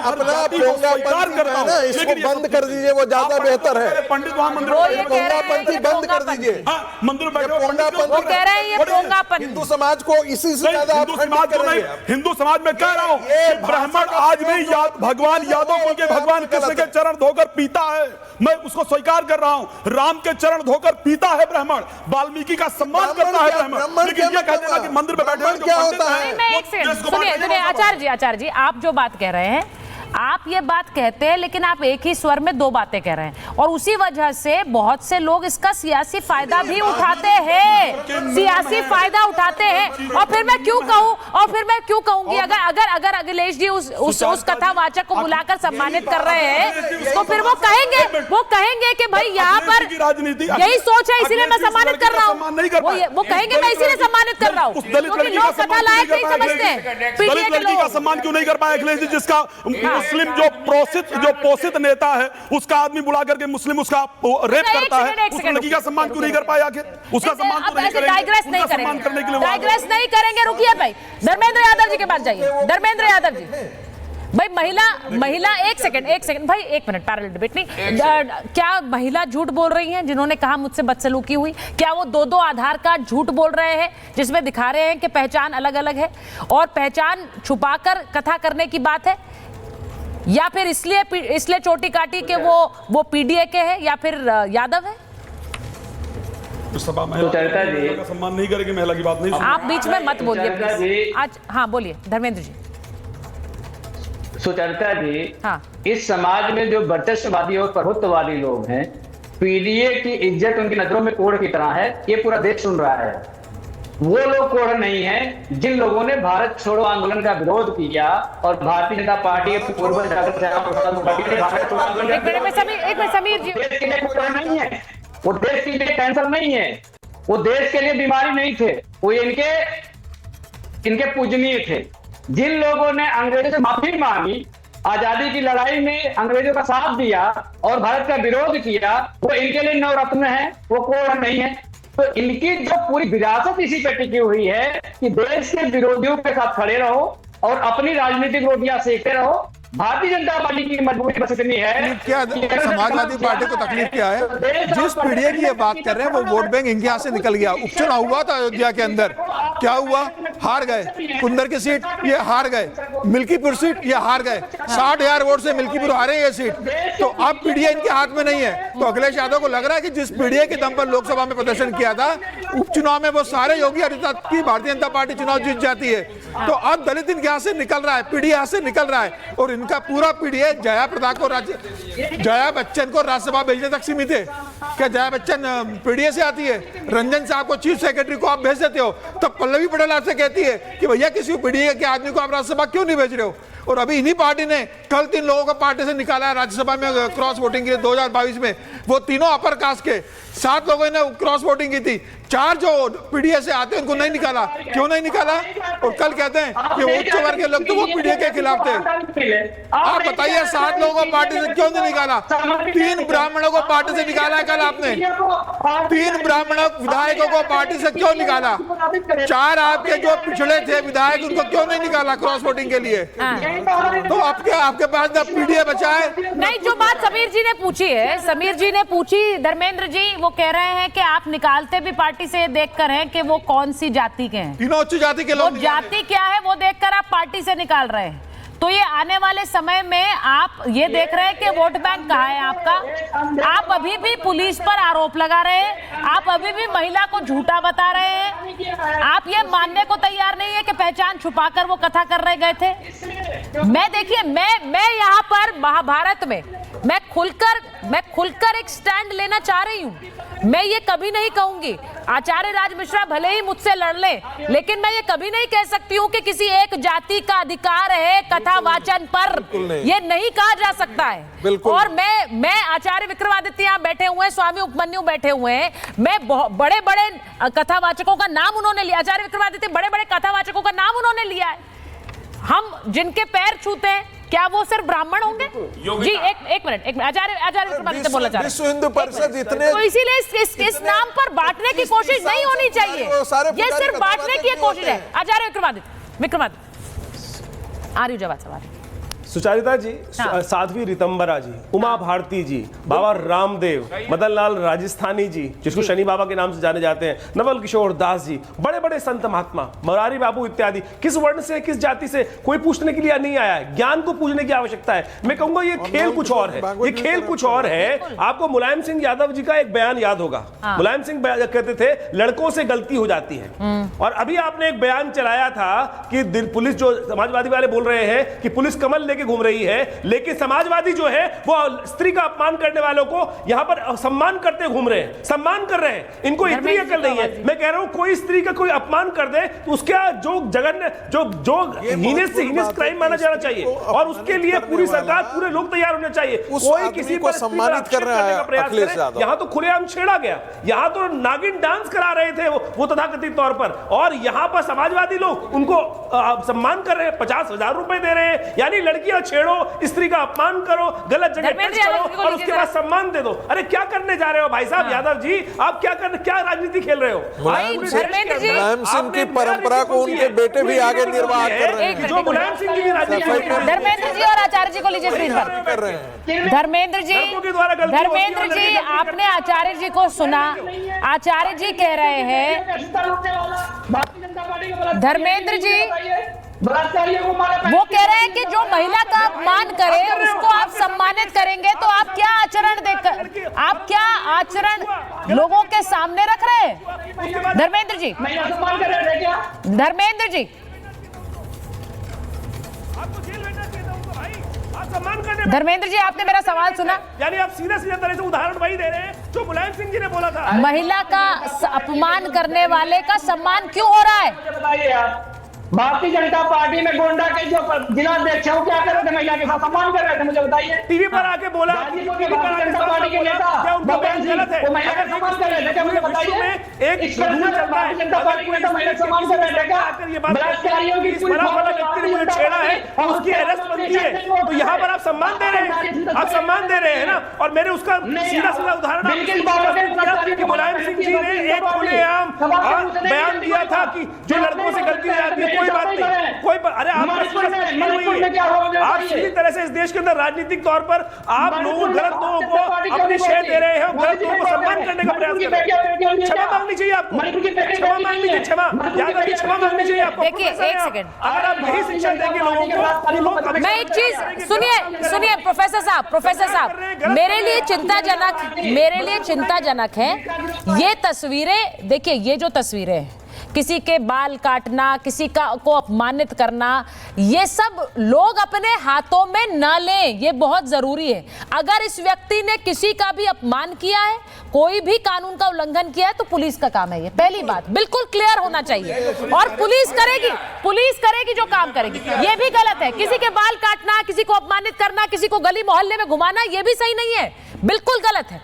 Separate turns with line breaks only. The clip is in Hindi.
अपना पोंगापंथी करता है, इसको बंद कर दीजिए, वो ज्यादा बेहतर है।
पंडित वहां मंदिर
पोंगापंथी बंद कर दीजिए।
मंदिर बैठे
वो कह रहे हैं ये पोंगापंथी।
हिंदू समाज को इसी से ज्यादा
हिंदू समाज को नहीं, हिंदू समाज में कह रहा हूं ब्राह्मण आज भी भगवान यादव के भगवान कृष्ण के चरण धोकर पीता है, मैं उसको स्वीकार कर रहा हूं। राम के चरण धोकर पीता है ब्राह्मण, वाल्मीकि का सम्मान करता है ब्राह्मण, लेकिन ये कहते हैं कि मंदिर में बैठे
क्या होता है?
एक सेकंड सुनिए आचार्य जी आप जो बात कह रहे हैं, आप ये बात कहते हैं लेकिन आप एक ही स्वर में दो बातें कह रहे हैं और उसी वजह से बहुत से लोग इसका सियासी फायदा भी उठाते हैं, सियासी फायदा उठाते हैं। और फिर मैं क्यों कहूंगी अगर अखिलेश जी उस कथावाचक को बुलाकर सम्मानित कर रहे हैं तो फिर वो कहेंगे कि भाई यहाँ पर यही सोच है इसीलिए मैं सम्मानित कर रहा हूँ, वो कहेंगे मैं इसीलिए सम्मानित कर रहा हूँ क्योंकि लोग कथा लायक नहीं समझते।
दलित लड़की का सम्मान क्यों नहीं कर पाए अखिलेश जी, जिसका मुस्लिम जो पोषित नेता है उसका आदमी बुला करके मुस्लिम उसका रेप करता है, उस लड़की का सम्मान क्यों नहीं कर पाए? आखिर उसका सम्मान तो नहीं करेंगे, सम्मान करने के लिए
डाइग्रेस नहीं करेंगे। रुकिए भाई, धर्मेंद्र यादव जी के पास जाइए। धर्मेंद्र यादव जी, भाई महिला एक सेकंड भाई, एक मिनट, पैरेलल डिबेट नहीं। क्या महिला झूठ बोल रही हैं जिन्होंने कहा मुझसे बदसलूकी हुई? क्या वो दो आधार कार्ड झूठ बोल रहे हैं जिसमें दिखा रहे हैं कि पहचान अलग अलग है और पहचान छुपाकर कथा करने की बात है? या फिर इसलिए चोटी काटी कि वो पीडीए के है या फिर यादव है?
सभा महिला का सम्मान नहीं करेगी, महिला की बात नहीं।
आप बीच में मत बोलिए प्लीज। आज हाँ बोलिए धर्मेंद्र जी।
सुचरिता जी,
हाँ,
इस समाज में जो वर्चस्ववादी और प्रभुत्ववादी लोग हैं, पीडीए की इज्जत उनकी नजरों में कोढ़ की तरह है, ये पूरा देश सुन रहा है। वो लोग कोढ़ नहीं है जिन लोगों ने भारत छोड़ो आंदोलन का विरोध किया और भारतीय जनता पार्टी पूर्व
समीर जी,
देश के लिए कोढ़ नहीं है, वो देश के लिए कैंसर नहीं है, वो देश के लिए बीमारी नहीं थे, वो इनके पूजनीय थे। जिन लोगों ने अंग्रेजों से माफी मांगी, आजादी की लड़ाई में अंग्रेजों का साथ दिया और भारत का विरोध किया, वो इनके लिए नवरत्न है, वो कोढ़ नहीं है। तो इनकी जो पूरी विरासत इसी पे टिकी हुई है कि देश के विरोधियों के साथ खड़े रहो और अपनी राजनीतिक रोटियां सेकते रहो। भारतीय जनता पार्टी की मजबूरी बस इतनी है।
क्या समाजवादी पार्टी को तकलीफ क्या है? जिस पीढ़ी की ये बात कर रहे हैं वो वोट बैंक इनके यहाँ से निकल गया। उपचुनाव हुआ था अयोध्या के अंदर, क्या हुआ? हार गए। कुंदर की सीट ये हार गए, मिल्कीपुर सीट ये हार गए, 60,000 वोट से मिल्कीपुर हारे ये सीट। तो अब पीढ़िया इनके हाथ में नहीं है। तो अखिलेश यादव को लग रहा है कि जिस पीढ़िया के दम पर लोकसभा में प्रदर्शन किया था, उपचुनाव में वो सारे योगी आदित्यनाथ की भारतीय जनता पार्टी चुनाव जीत जाती है। तो अब दलित इनके यहाँ से निकल रहा है, पीढ़ी यहाँ से निकल रहा है और इनका पूरा पीढ़ी है जया बच्चन को राज्यसभा भेजने तक सीमित है। क्या जया बच्चन पीडीए से आती है? रंजन साहब को चीफ सेक्रेटरी को आप भेज देते हो, तब पल्लवी पटेल आपसे कहती है कि भैया किसी पीडीए के आदमी को आप राज्यसभा क्यों नहीं भेज रहे हो? और अभी इन्हीं पार्टी ने कल 3 लोगों को पार्टी से निकाला है राज्यसभा में क्रॉस वोटिंग के लिए 2022 में। वो तीनों अपर कास्ट के, 7 लोगों ने क्रॉस वोटिंग की थी, 4 जो पीडीए से आते हैं उनको नहीं निकाला। क्यों नहीं निकाला? और कल कहते हैं कि उच्च वर्ग के लोग तो वो पीडीए के खिलाफ थे। आप बताइए 7 लोगों को पार्टी से क्यों नहीं निकाला? 3 ब्राह्मणों को पार्टी से निकाला है कल आपने, 3 ब्राह्मणों विधायकों को पार्टी से क्यों निकाला? 4 आपके जो पिछड़े थे विधायक उनको क्यों नहीं निकाला क्रॉस वोटिंग के लिए? तो आपके पास ना पीडीए बचा है
नहीं। जो बात समीर जी ने पूछी है, समीर जी ने पूछी, धर्मेंद्र जी वो कह रहे हैं कि आप निकालते भी पार्टी से देखकर हैं कि वो कौन सी जाति के हैं,
तीनों उच्च जाति के लोग,
जाति क्या है वो देखकर आप पार्टी से निकाल रहे हैं। तो ये आने वाले समय में आप ये देख रहे हैं कि वोट बैंक कहाँ है आपका। आप अभी भी पुलिस पर आरोप लगा रहे हैं, आप अभी भी महिला को झूठा बता रहे हैं, आप ये मानने को तैयार नहीं है कि पहचान छुपाकर वो कथा कर रहे गए थे। मैं देखिए मैं यहाँ पर महाभारत में मैं खुलकर एक स्टैंड लेना चाह रही हूँ। मैं ये कभी नहीं कहूंगी आचार्य राज मिश्रा भले ही मुझसे लड़ ले, लेकिन मैं ये कभी नहीं कह सकती हूँ कि किसी एक जाति का अधिकार है कथा वाचन पर, ये नहीं कहा जा सकता है। और मैं आचार्य विक्रमादित्य यहाँ बैठे हुए हैं, स्वामी उपमन्यु बैठे हुए हैं, मैं बड़े बड़े कथावाचकों का नाम उन्होंने लिया, आचार्य विक्रमादित्य बड़े बड़े कथावाचकों का नाम उन्होंने लिया है। हम जिनके पैर छूते हैं क्या वो सिर्फ ब्राह्मण होंगे? जी एक मिनट आचार्य विक्रमादित्य बोला जा रहा है।
विश्व हिंदू परिषद इतने,
तो इसीलिए इस नाम पर बांटने की कोशिश नहीं होनी चाहिए, ये सिर्फ बांटने की कोशिश है। आचार्य विक्रमादित्य आ रही जवाब सवाल
सुचारिता जी, साध्वी रितंबरा जी, उमा भारती जी, बाबा रामदेव, मदन लाल राजस्थानी जी जिसको शनि बाबा के नाम से जाने जाते हैं, नवल किशोर दास जी, बड़े बड़े संत महात्मा, मोरारी बाबू इत्यादि, किस वर्ण से किस जाति से कोई पूछने के लिए नहीं आया है। ज्ञान को पूछने की आवश्यकता है। मैं कहूंगा ये खेल कुछ और है, ये खेल कुछ और है। आपको मुलायम सिंह यादव जी का एक बयान याद होगा। मुलायम सिंह कहते थे लड़कों से गलती हो जाती है, और अभी आपने एक बयान चलाया था कि पुलिस, जो समाजवादी वाले बोल रहे हैं कि पुलिस कमल लेके घूम रही है, लेकिन समाजवादी जो है वो स्त्री का अपमान करने वालों को यहां पर सम्मान करते घूम रहे हैं, सम्मान कर रहे हैं। इनको इतनी अकल नहीं है। मैं कह रहा हूं कोई स्त्री का कोई अपमान कर दे तो उसका जो जघन्य, जो हीनेस से हीनेस क्राइम माना जाना चाहिए, और उसके लिए पूरी सरकार, पूरे लोग तैयार होने चाहिए। कोई किसी को
सम्मानित कर रहा है अखिलेश यादव।
यहां तो खुलेआम छेड़ा गया, यहां तो नागिन डांस करा रहे थे वो तथाकथित तौर पर, और यहां पर समाजवादी लोग उनको सम्मान कर रहे हैं, 50,000 रुपए दे रहे हैं। यानी लड़कियां छेड़ो, स्त्री का अपमान करो, गलत जगह टच करो और उसके बाद सम्मान दे दो। अरे क्या करने जा रहे हो भाई साहब यादव जी? आप क्या राजनीति खेल रहे हो?
मुलायम सिंह की परंपरा को उनके बेटे भी आगे निर्वाह कर रहे हैं।
जो मुलायम सिंह की राजनीति,
धर्मेंद्र जी और आचार्य जी को लीजिए स्क्रीन पर। धर्मेंद्र जी, आपने आचार्य जी को सुना। आचार्य जी कह रहे हैं, धर्मेंद्र जी वो कह रहे हैं कि जो महिला का अपमान करे उसको आप सम्मानित करेंगे, तो आप क्या आचरण देखकर, आप क्या आचरण लोगों के सामने रख रहे हैं? धर्मेंद्र जी, धर्मेंद्र जी, धर्मेंद्र जी, आपने मेरा सवाल सुना?
यानी आप सीधा सीधा तरह से उदाहरण वही दे रहे हैं जो मुलायम सिंह जी ने बोला था।
महिला का अपमान करने वाले का सम्मान क्यों हो रहा है?
भारतीय जनता पार्टी में गोंडा के जो जिला अध्यक्ष है वो क्या कर रहे थे? महिला के साथ सम्मान कर रहे थे, मुझे बताइए।
टीवी पर आके बोला,
भारतीय जनता पार्टी के नेता
क्या उनका बयान गलत है?
वो महिला का सम्मान कर रहे थे क्या? मुझे बताइए।
एक
भारतीय जनता पार्टी के नेता महिला का सम्मान कर रहे थे क्या? बलात्कारियों की
बड़ा व्यक्ति ने मुझे छेड़ा है और उसकी अरेस्ट बनती है, तो यहाँ पर आप सम्मान दे रहे हैं, आप सम्मान दे रहे हैं ना। और मैंने उसका सीधा सीधा उदाहरण कि मुलायम सिंह जी ने एक खुलेआम बयान दिया था कि जो लड़कों से गलती हो जाती है कोई बात नहीं, कोई अरे आप सीधी तरह से इस देश के अंदर राजनीतिक तौर पर आप लोगों, गलत लोगों को अपनी शेयर दे रहे हैं, गलत लोगों को सम्मान करने का प्रयास कर रहे हैं। क्षमा मांगनी चाहिए आपको, क्षमा मांगनी चाहिए, क्षमा याद रखिए, क्षमा मांगनी चाहिए आपको।
देखिए, एक सेकंड,
अगर आप यही शिक्षा देंगे लोगों को,
मैं एक चीज सुनिए प्रोफेसर साहब, मेरे लिए चिंताजनक है ये तस्वीरें। देखिए, ये जो तस्वीरें हैं, किसी के बाल काटना, किसी को अपमानित करना, ये सब लोग अपने हाथों में न लें, ये बहुत जरूरी है। अगर इस व्यक्ति ने किसी का भी अपमान किया है, कोई भी कानून का उल्लंघन किया है, तो पुलिस का काम है। ये पहली बात बिल्कुल क्लियर होना चाहिए, और पुलिस करेगी जो काम करेगी। ये भी गलत है, किसी के बाल काटना, किसी को अपमानित करना, किसी को गली मोहल्ले में घुमाना, ये भी सही नहीं है, बिल्कुल गलत है।